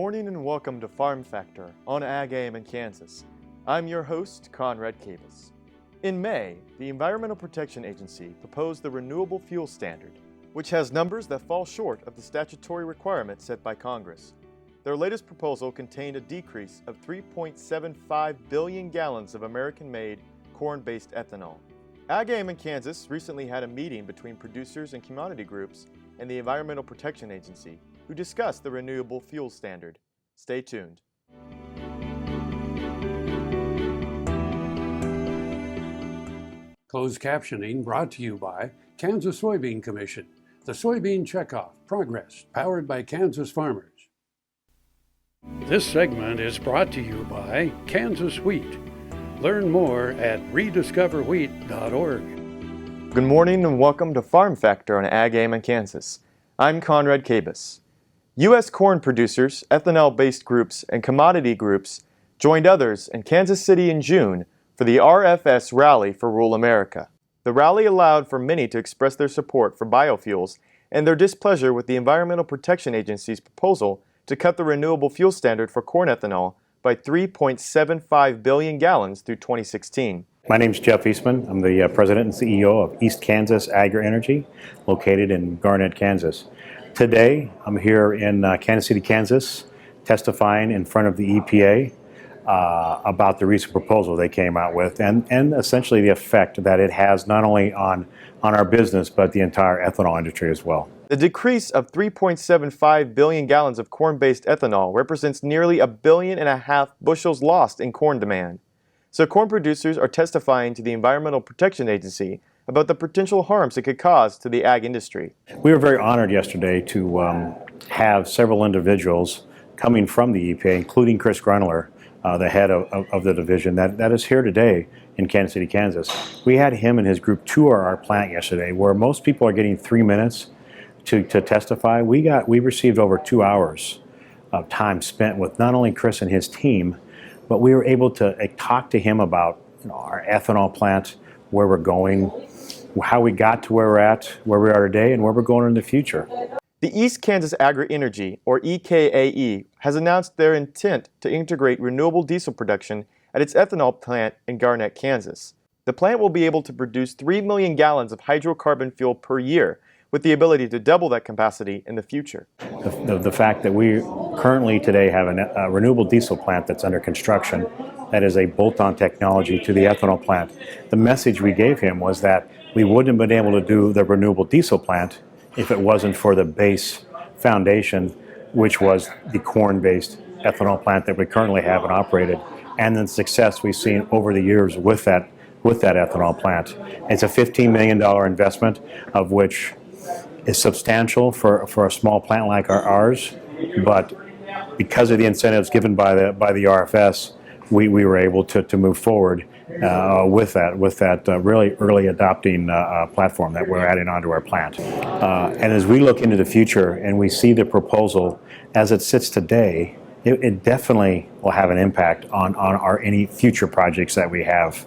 morning and welcome to Farm Factor on Ag AM in Kansas. I'm your host, Conrad Cabas. In May, the Environmental Protection Agency proposed the Renewable Fuel Standard, which has numbers that fall short of the statutory requirements set by Congress. Their latest proposal contained a decrease of 3.75 billion gallons of American-made corn-based ethanol. Ag AM in Kansas recently had a meeting between producers and commodity groups and the Environmental Protection Agency, who discussed the Renewable Fuel Standard. Stay tuned. Closed captioning brought to you by Kansas Soybean Commission, the Soybean Checkoff Progress, powered by Kansas farmers. This segment is brought to you by Kansas Wheat. Learn more at rediscoverwheat.org. Good morning and welcome to Farm Factor on Ag AM in Kansas. I'm Conrad Cabas. U.S. corn producers, ethanol-based groups, and commodity groups joined others in Kansas City in June for the RFS Rally for Rural America. The rally allowed for many to express their support for biofuels and their displeasure with the Environmental Protection Agency's proposal to cut the renewable fuel standard for corn ethanol by 3.75 billion gallons through 2016. My name is Jeff Eastman. I'm the President and CEO of East Kansas Agri-Energy, located in Garnett, Kansas. Today, I'm here in Kansas City, Kansas, testifying in front of the EPA about the recent proposal they came out with and essentially the effect that it has not only on our business, but the entire ethanol industry as well. The decrease of 3.75 billion gallons of corn-based ethanol represents nearly 1.5 billion bushels lost in corn demand. So corn producers are testifying to the Environmental Protection Agency about the potential harms it could cause to the ag industry. We were very honored yesterday to have several individuals coming from the EPA, including Chris Grunler, the head of the division that is here today in Kansas City, Kansas. We had him and his group tour our plant yesterday, where most people are getting 3 minutes to testify. We received over 2 hours of time spent with not only Chris and his team, but we were able to talk to him about our ethanol plant, where we're going, how we got to where we're at, where we are today, and where we're going in the future. The East Kansas Agri-Energy, or EKAE, has announced their intent to integrate renewable diesel production at its ethanol plant in Garnett, Kansas. The plant will be able to produce 3 million gallons of hydrocarbon fuel per year, with the ability to double that capacity in the future. The fact that we currently today have a renewable diesel plant that's under construction, that is a bolt-on technology to the ethanol plant. The message we gave him was that we wouldn't have been able to do the renewable diesel plant if it wasn't for the base foundation, which was the corn-based ethanol plant that we currently have and operated, and the success we've seen over the years with that ethanol plant. It's a $15 million investment, of which is substantial for a small plant like ours, but because of the incentives given by the RFS, we were able to move forward with that really early adopting platform that we're adding onto our plant. And as we look into the future and we see the proposal as it sits today, it definitely will have an impact on any future projects that we have,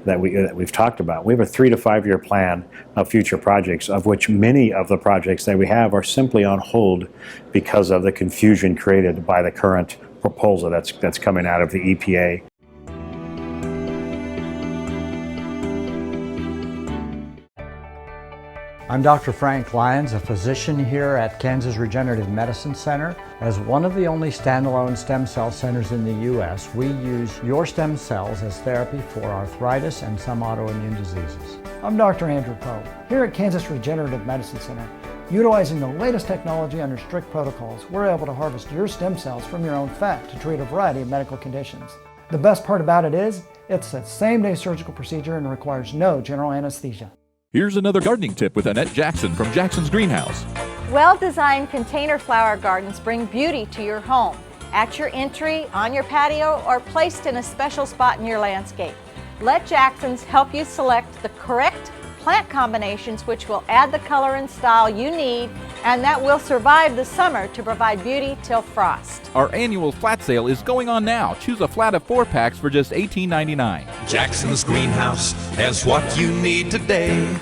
that we've talked about. We have a 3 to 5 year plan of future projects, of which many of the projects that we have are simply on hold because of the confusion created by the current proposal that's coming out of the EPA. I'm Dr. Frank Lyons, a physician here at Kansas Regenerative Medicine Center. As one of the only standalone stem cell centers in the U.S., we use your stem cells as therapy for arthritis and some autoimmune diseases. I'm Dr. Andrew Poe, here at Kansas Regenerative Medicine Center. Utilizing the latest technology under strict protocols, we're able to harvest your stem cells from your own fat to treat a variety of medical conditions. The best part about it is, it's a same-day surgical procedure and requires no general anesthesia. Here's another gardening tip with Annette Jackson from Jackson's Greenhouse. Well-designed container flower gardens bring beauty to your home, at your entry, on your patio, or placed in a special spot in your landscape. Let Jackson's help you select the correct plant combinations which will add the color and style you need and that will survive the summer to provide beauty till frost. Our annual flat sale is going on now. Choose a flat of 4 packs for just $18.99. Jackson's Greenhouse has what you need today.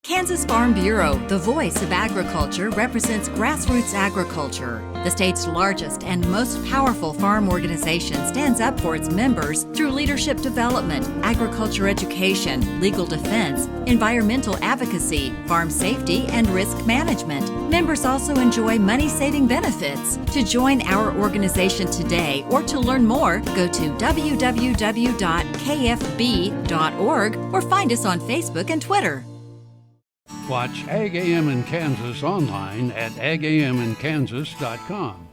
Kansas Farm Bureau, the voice of agriculture, represents grassroots agriculture. The state's largest and most powerful farm organization stands up for its members through leadership development, agriculture education, legal defense, environmental advocacy, farm safety, and risk management. Members also enjoy money-saving benefits. To join our organization today or to learn more, go to www.kfb.org or find us on Facebook and Twitter. Watch Ag AM in Kansas online at agaminkansas.com.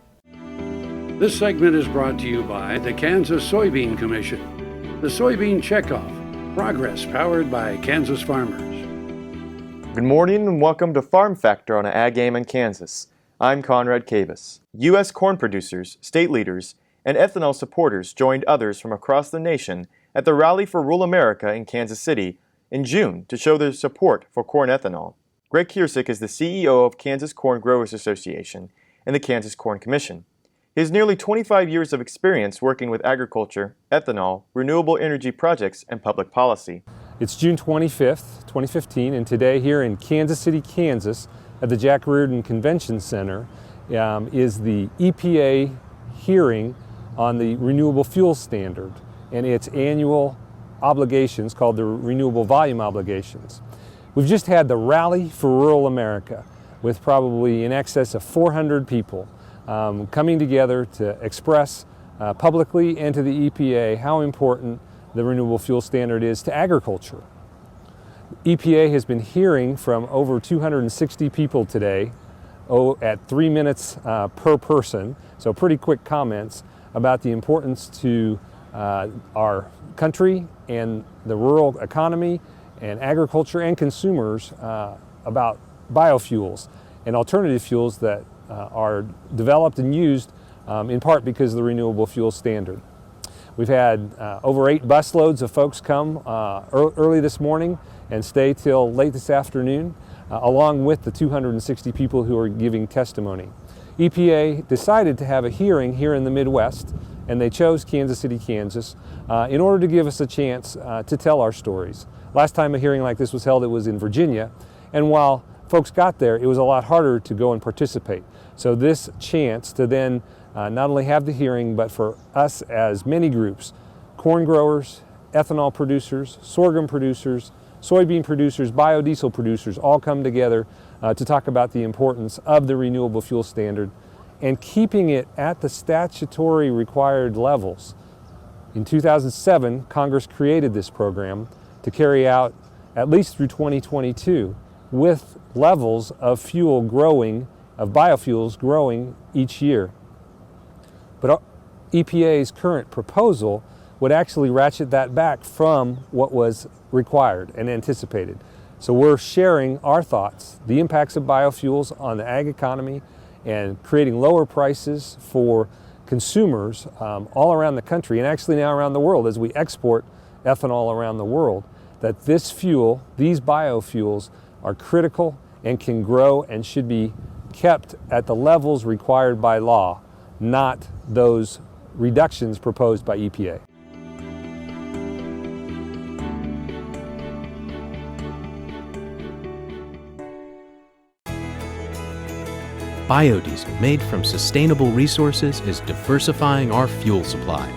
This segment is brought to you by the Kansas Soybean Commission. The Soybean Checkoff. Progress powered by Kansas farmers. Good morning and welcome to Farm Factor on Ag Game in Kansas. I'm Conrad Cavus. U.S. corn producers, state leaders, and ethanol supporters joined others from across the nation at the Rally for Rural America in Kansas City in June to show their support for corn ethanol. Greg Kiersick is the CEO of Kansas Corn Growers Association and the Kansas Corn Commission. He has nearly 25 years of experience working with agriculture, ethanol, renewable energy projects, and public policy. It's June 25th, 2015, and today here in Kansas City, Kansas, at the Jack Reardon Convention Center, is the EPA hearing on the Renewable Fuel Standard and its annual obligations called the Renewable Volume Obligations. We've just had the Rally for Rural America with probably in excess of 400 people coming together to express publicly and to the EPA how important the Renewable Fuel Standard is to agriculture. EPA has been hearing from over 260 people today at 3 minutes per person, so pretty quick comments about the importance to our country and the rural economy and agriculture and consumers about biofuels and alternative fuels that are developed and used in part because of the Renewable Fuel Standard. We've had over 8 busloads of folks come early this morning and stay till late this afternoon, along with the 260 people who are giving testimony. EPA decided to have a hearing here in the Midwest, and they chose Kansas City, Kansas, in order to give us a chance to tell our stories. Last time a hearing like this was held, it was in Virginia, and while folks got there, it was a lot harder to go and participate. So this chance to then not only have the hearing, but for us as many groups, corn growers, ethanol producers, sorghum producers, soybean producers, biodiesel producers, all come together to talk about the importance of the Renewable Fuel Standard and keeping it at the statutory required levels. In 2007, Congress created this program to carry out at least through 2022 with levels of fuel growing, of biofuels growing each year. But EPA's current proposal would actually ratchet that back from what was required and anticipated. So we're sharing our thoughts, the impacts of biofuels on the ag economy, and creating lower prices for consumers all around the country and actually now around the world as we export ethanol around the world, that this fuel, these biofuels, are critical and can grow and should be kept at the levels required by law, not those reductions proposed by EPA. Biodiesel made from sustainable resources is diversifying our fuel supply.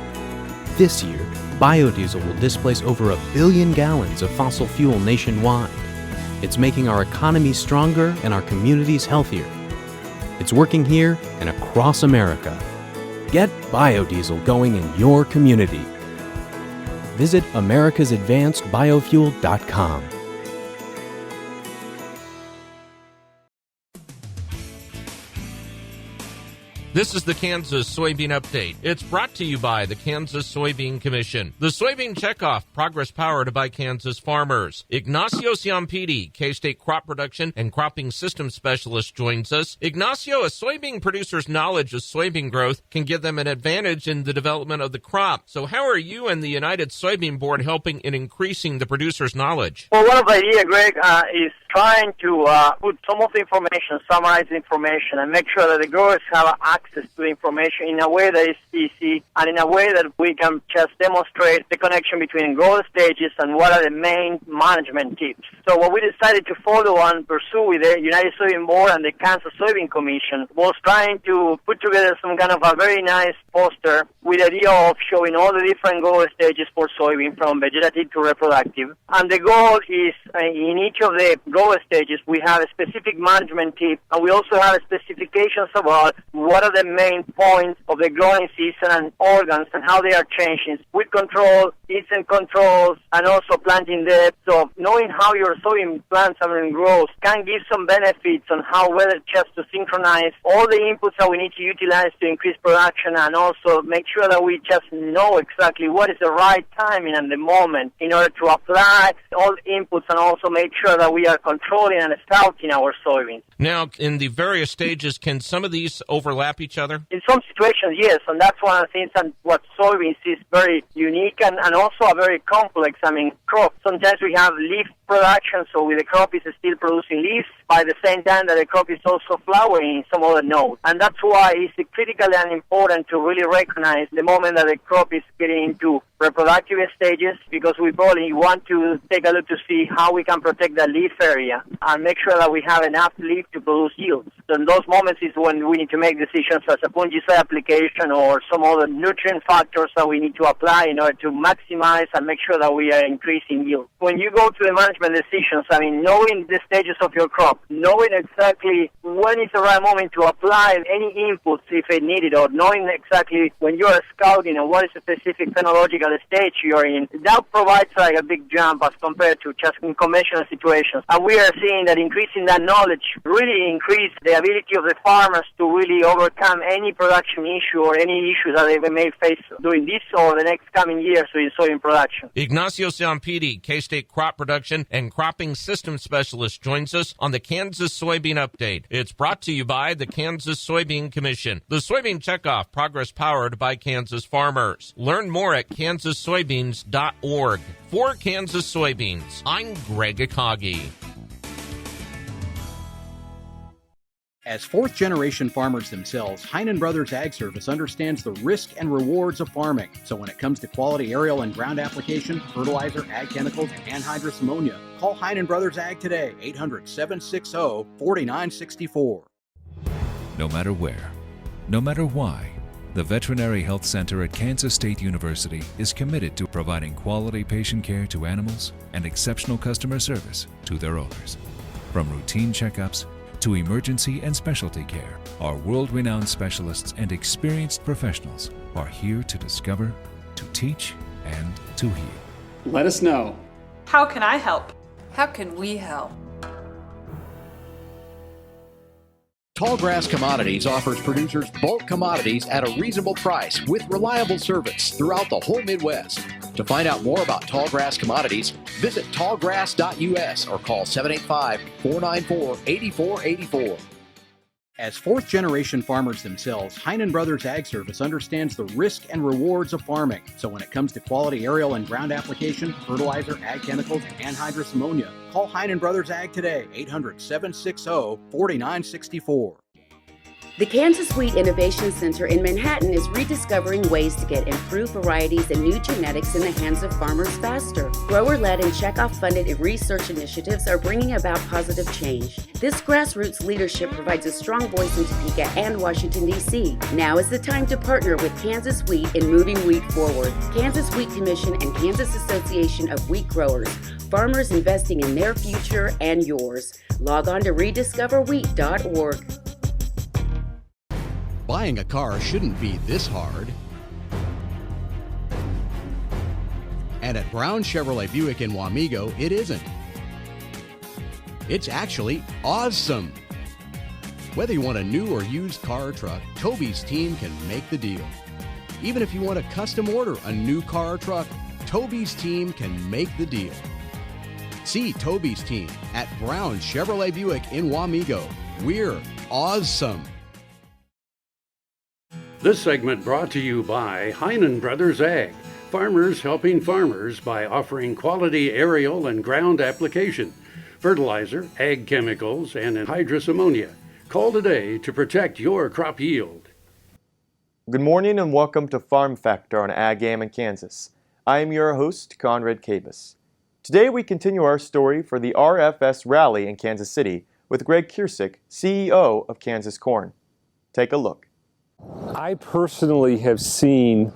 This year, biodiesel will displace over 1 billion gallons of fossil fuel nationwide. It's making our economy stronger and our communities healthier. It's working here and across America. Get biodiesel going in your community. Visit americasadvancedbiofuel.com. This is the Kansas Soybean Update. It's brought to you by the Kansas Soybean Commission. The Soybean Checkoff, progress powered by Kansas farmers. Ignacio Ciampiti, K-State Crop Production and Cropping Systems Specialist, joins us. Ignacio, a soybean producer's knowledge of soybean growth can give them an advantage in the development of the crop. So how are you and the United Soybean Board helping in increasing the producer's knowledge? Well, one of the ideas, Greg, is trying to put some of the information, summarize the information, and make sure that the growers have access access to information in a way that is easy and in a way that we can just demonstrate the connection between growth stages and what are the main management tips. So what we decided to follow and pursue with the United Soybean Board and the Kansas Soybean Commission was trying to put together some kind of a very nice poster with the idea of showing all the different growth stages for soybean from vegetative to reproductive. And the goal is in each of the growth stages we have a specific management tip, and we also have specifications about what are the main points of the growing season and organs and how they are changing. Weed control, insect controls, and also planting depth. So knowing how your soybean plants are in growth can give some benefits on how whether just to synchronize all the inputs that we need to utilize to increase production, and also make sure that we just know exactly what is the right timing and the moment in order to apply all the inputs, and also make sure that we are controlling and scouting our soybeans. Now, in the various stages, can some of these overlap each other? In some situations, yes, and that's one of the things that what soybeans is very unique and also a very complex, crop. Sometimes we have leaf production, so with the crop is still producing leaves by the same time that the crop is also flowering in some other nodes. And that's why it's critical and important to really recognize the moment that the crop is getting into reproductive stages, because we probably want to take a look to see how we can protect the leaf area and make sure that we have enough leaf to produce yields. So in those moments is when we need to make decisions as a fungicide application or some other nutrient factors that we need to apply in order to maximize and make sure that we are increasing yield. When you go to the management decisions, knowing the stages of your crop, knowing exactly when is the right moment to apply any inputs if it needed, or knowing exactly when you are scouting and what is the specific phenological stage you're in, that provides like a big jump as compared to just in conventional situations. And we are seeing that increasing that knowledge really increase the ability of the farmers to really overcome any production issue or any issues that they may face during this or the next coming years with soybean production. Ignacio Ciampiti, K-State Crop Production and Cropping System Specialist, joins us on the Kansas Soybean Update. It's brought to you by the Kansas Soybean Commission. The Soybean Checkoff, progress powered by Kansas farmers. Learn more at kansassoybeans.org. For Kansas Soybeans, I'm Greg Akagi. As fourth-generation farmers themselves, Heinen Brothers Ag Service understands the risk and rewards of farming. So when it comes to quality aerial and ground application, fertilizer, ag chemicals, and anhydrous ammonia, call Heinen Brothers Ag today, 800-760-4964. No matter where, no matter why, the Veterinary Health Center at Kansas State University is committed to providing quality patient care to animals and exceptional customer service to their owners. From routine checkups to emergency and specialty care, our world-renowned specialists and experienced professionals are here to discover, to teach, and to heal. Let us know. How can I help? How can we help? Tallgrass Commodities offers producers bulk commodities at a reasonable price with reliable service throughout the whole Midwest. To find out more about Tallgrass Commodities, visit tallgrass.us or call 785-494-8484. As fourth-generation farmers themselves, Heinen Brothers Ag Service understands the risk and rewards of farming. So when it comes to quality aerial and ground application, fertilizer, ag chemicals, and anhydrous ammonia, call Heinen Brothers Ag today, 800-760-4964. The Kansas Wheat Innovation Center in Manhattan is rediscovering ways to get improved varieties and new genetics in the hands of farmers faster. Grower-led and checkoff-funded research initiatives are bringing about positive change. This grassroots leadership provides a strong voice in Topeka and Washington, D.C. Now is the time to partner with Kansas Wheat in moving wheat forward. Kansas Wheat Commission and Kansas Association of Wheat Growers. Farmers investing in their future and yours. Log on to rediscoverwheat.org. Buying a car shouldn't be this hard. And at Brown Chevrolet Buick in Wamego, it isn't. It's actually awesome. Whether you want a new or used car or truck, Toby's team can make the deal. Even if you want to custom order a new car or truck, Toby's team can make the deal. See Toby's team at Brown Chevrolet Buick in Wamego. We're awesome. This segment brought to you by Heinen Brothers Ag, farmers helping farmers by offering quality aerial and ground application, fertilizer, ag chemicals, and anhydrous ammonia. Call today to protect your crop yield. Good morning and welcome to Farm Factor on Ag Game in Kansas. I am your host, Conrad Cabus. Today we continue our story for the RFS Rally in Kansas City with Greg Kiersick, CEO of Kansas Corn. Take a look. I personally have seen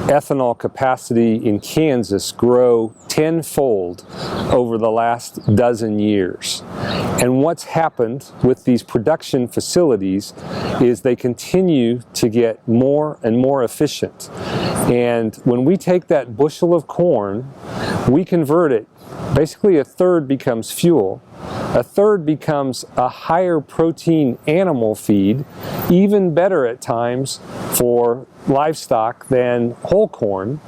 ethanol capacity in Kansas grow tenfold over the last dozen years. And what's happened with these production facilities is they continue to get more and more efficient. And when we take that bushel of corn, we convert it. Basically, a third becomes fuel. A third becomes a higher protein animal feed, even better at times for livestock than whole corn,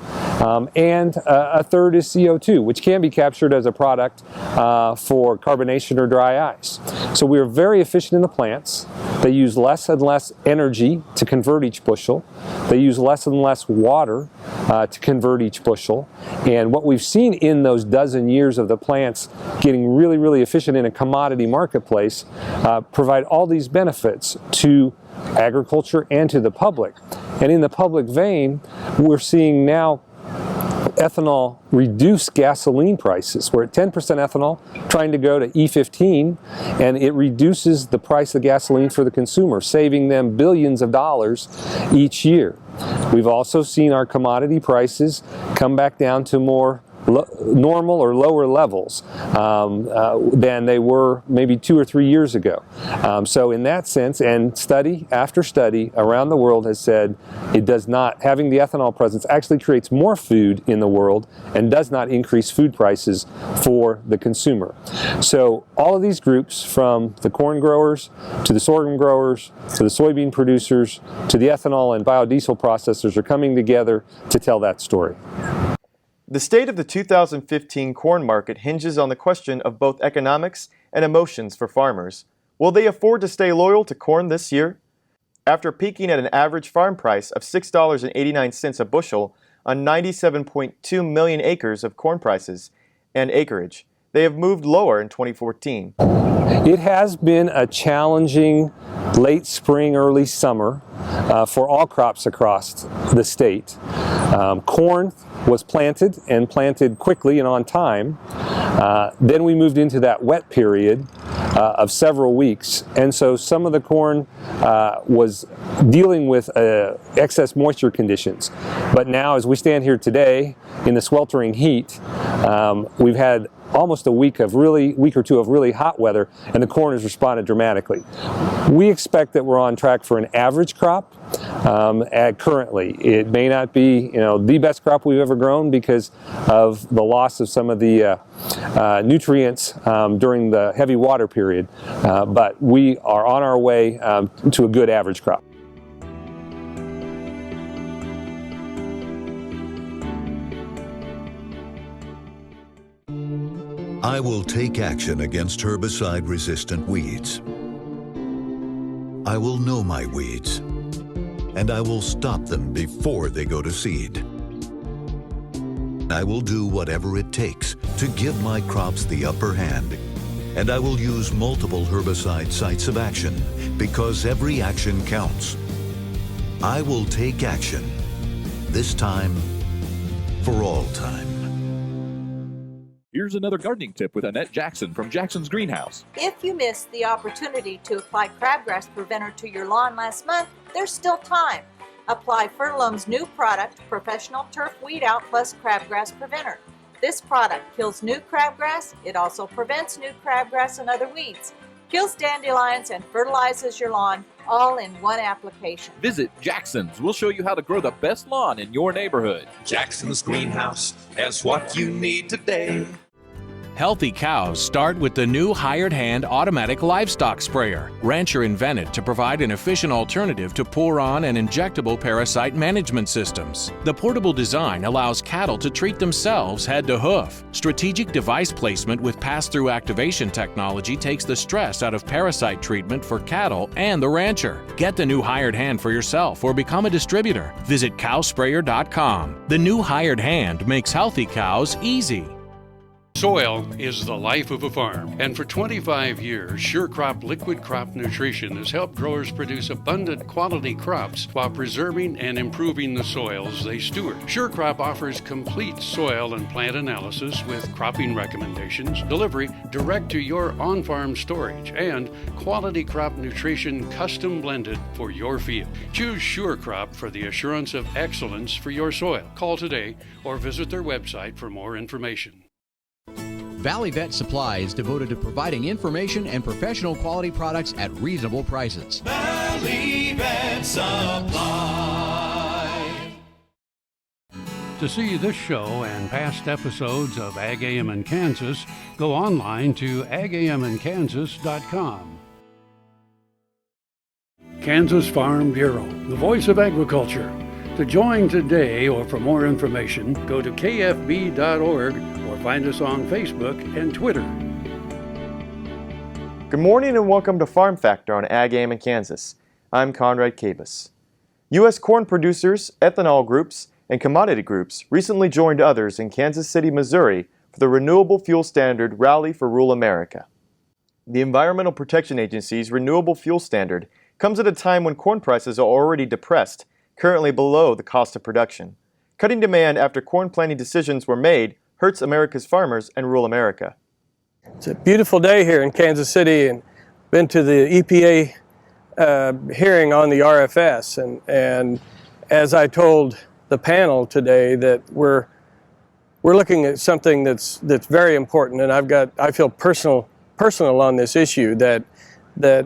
and a third is CO2, which can be captured as a product for carbonation or dry ice. So we are very efficient in the plants. They use less and less energy to convert each bushel. They use less and less water to convert each bushel. And what we've seen in those dozen years of the plants getting really, really efficient in a commodity marketplace provide all these benefits to agriculture and to the public. And in the public vein, we're seeing now ethanol reduce gasoline prices. We're at 10% ethanol, trying to go to E15, and it reduces the price of gasoline for the consumer, saving them billions of dollars each year. We've also seen our commodity prices come back down to more normal or lower levels than they were maybe 2 or 3 years ago. So in that sense, and study after study around the world has said it does not, having the ethanol presence actually creates more food in the world and does not increase food prices for the consumer. So all of these groups, from the corn growers to the sorghum growers to the soybean producers to the ethanol and biodiesel processors, are coming together to tell that story. The state of the 2015 corn market hinges on the question of both economics and emotions for farmers. Will they afford to stay loyal to corn this year? After peaking at an average farm price of $6.89 a bushel on 97.2 million acres of corn prices and acreage, they have moved lower in 2014. It has been a challenging late spring, early summer for all crops across the state. Corn was planted and planted quickly and on time. Then we moved into that wet period of several weeks, and so some of the corn was dealing with excess moisture conditions. But now, as we stand here today in the sweltering heat, we've had almost a week or two of really hot weather, and the corn has responded dramatically. We expect that we're on track for an average crop. Currently, it may not be, the best crop we've ever grown because of the loss of some of the nutrients during the heavy water period, but we are on our way to a good average crop. I will take action against herbicide-resistant weeds. I will know my weeds, and I will stop them before they go to seed. I will do whatever it takes to give my crops the upper hand, and I will use multiple herbicide sites of action because every action counts. I will take action, this time for all time. Here's another gardening tip with Annette Jackson from Jackson's Greenhouse. If you missed the opportunity to apply crabgrass preventer to your lawn last month, there's still time. Apply Fertilome's new product, Professional Turf Weed Out Plus Crabgrass Preventer. This product kills new crabgrass. It also prevents new crabgrass and other weeds, kills dandelions, and fertilizes your lawn, all in one application. Visit Jackson's. We'll show you how to grow the best lawn in your neighborhood. Jackson's Greenhouse has what you need today. Healthy cows start with the new Hired Hand automatic livestock sprayer. Rancher invented to provide an efficient alternative to pour-on and injectable parasite management systems. The portable design allows cattle to treat themselves head to hoof. Strategic device placement with pass-through activation technology takes the stress out of parasite treatment for cattle and the rancher. Get the new Hired Hand for yourself or become a distributor. Visit cowsprayer.com. The new Hired Hand makes healthy cows easy. Soil is the life of a farm, and for 25 years, SureCrop Liquid Crop Nutrition has helped growers produce abundant quality crops while preserving and improving the soils they steward. SureCrop offers complete soil and plant analysis with cropping recommendations, delivery direct to your on-farm storage, and quality crop nutrition custom blended for your field. Choose SureCrop for the assurance of excellence for your soil. Call today or visit their website for more information. Valley Vet Supply is devoted to providing information and professional quality products at reasonable prices. Valley Vet Supply. To see this show and past episodes of Ag AM in Kansas, go online to agaminkansas.com. Kansas Farm Bureau, the voice of agriculture. To join today or for more information, go to kfb.org or find us on Facebook and Twitter. Good morning and welcome to Farm Factor on Ag AM in Kansas. I'm Conrad Cabus. U.S. corn producers, ethanol groups, and commodity groups recently joined others in Kansas City, Missouri for the Renewable Fuel Standard Rally for Rural America. The Environmental Protection Agency's Renewable Fuel Standard comes at a time when corn prices are already depressed, currently below the cost of production. Cutting demand after corn planting decisions were made hurts America's farmers and rural America. It's a beautiful day here in Kansas City, and been to the EPA hearing on the RFS, and as I told the panel today, that we're looking at something that's very important, and I feel personal on this issue that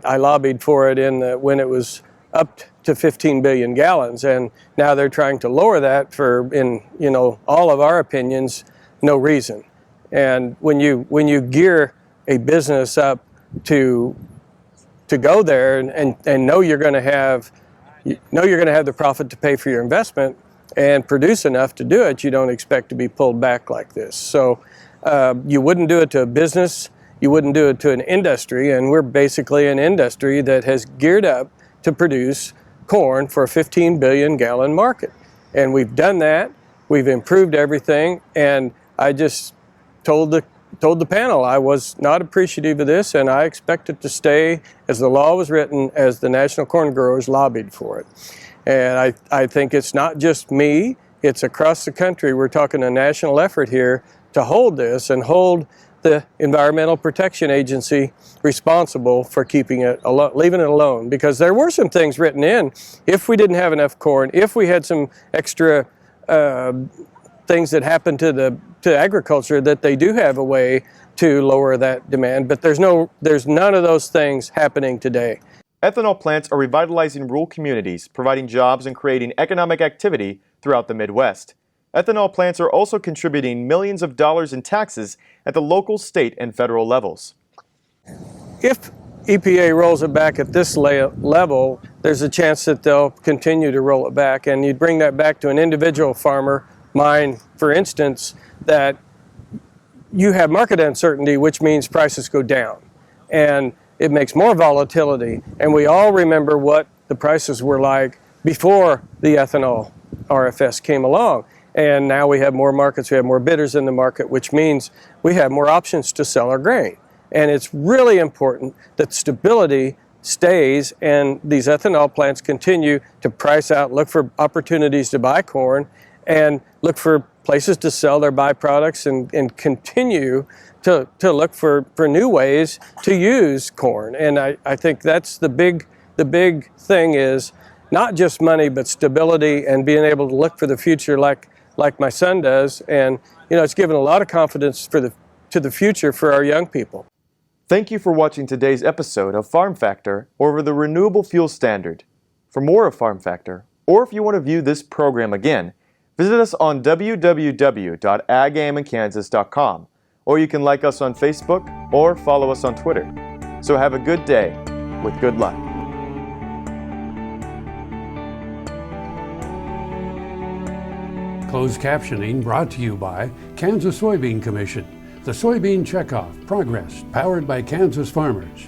I lobbied for it when it was up to 15 billion gallons, and now they're trying to lower that for, in all of our opinions, no reason. And when you gear a business up to go there and know you're going to have the profit to pay for your investment and produce enough to do it, you don't expect to be pulled back like this. So you wouldn't do it to a business, you wouldn't do it to an industry, and we're basically an industry that has geared up to produce corn for a 15 billion gallon market. And we've done that, we've improved everything, and I just told the panel I was not appreciative of this, and I expect it to stay as the law was written, as the National Corn Growers lobbied for it. And I think it's not just me, it's across the country. We're talking a national effort here to hold this and hold the Environmental Protection Agency responsible for keeping it leaving it alone, because there were some things written in. If we didn't have enough corn, if we had some extra things that happened to agriculture, that they do have a way to lower that demand, but there's none of those things happening today. Ethanol plants are revitalizing rural communities, providing jobs and creating economic activity throughout the Midwest. Ethanol plants are also contributing millions of dollars in taxes at the local, state, and federal levels. If EPA rolls it back at this level, there's a chance that they'll continue to roll it back, and you'd bring that back to an individual farmer, mine for instance, that you have market uncertainty, which means prices go down, and it makes more volatility. And we all remember what the prices were like before the ethanol RFS came along. And now we have more markets, we have more bidders in the market, which means we have more options to sell our grain. And it's really important that stability stays and these ethanol plants continue to price out, look for opportunities to buy corn, and look for places to sell their byproducts, and continue to look for new ways to use corn. And I think that's the big thing, is not just money, but stability and being able to look for the future like my son does. And it's given a lot of confidence to the future for our young people. Thank you for watching today's episode of Farm Factor over the Renewable Fuel Standard. For more of Farm Factor, or if you want to view this program again, visit us on www.agaminkansas.com, or you can like us on Facebook or follow us on Twitter. So have a good day with good luck. Closed captioning brought to you by Kansas Soybean Commission. The Soybean Checkoff Progress, powered by Kansas farmers.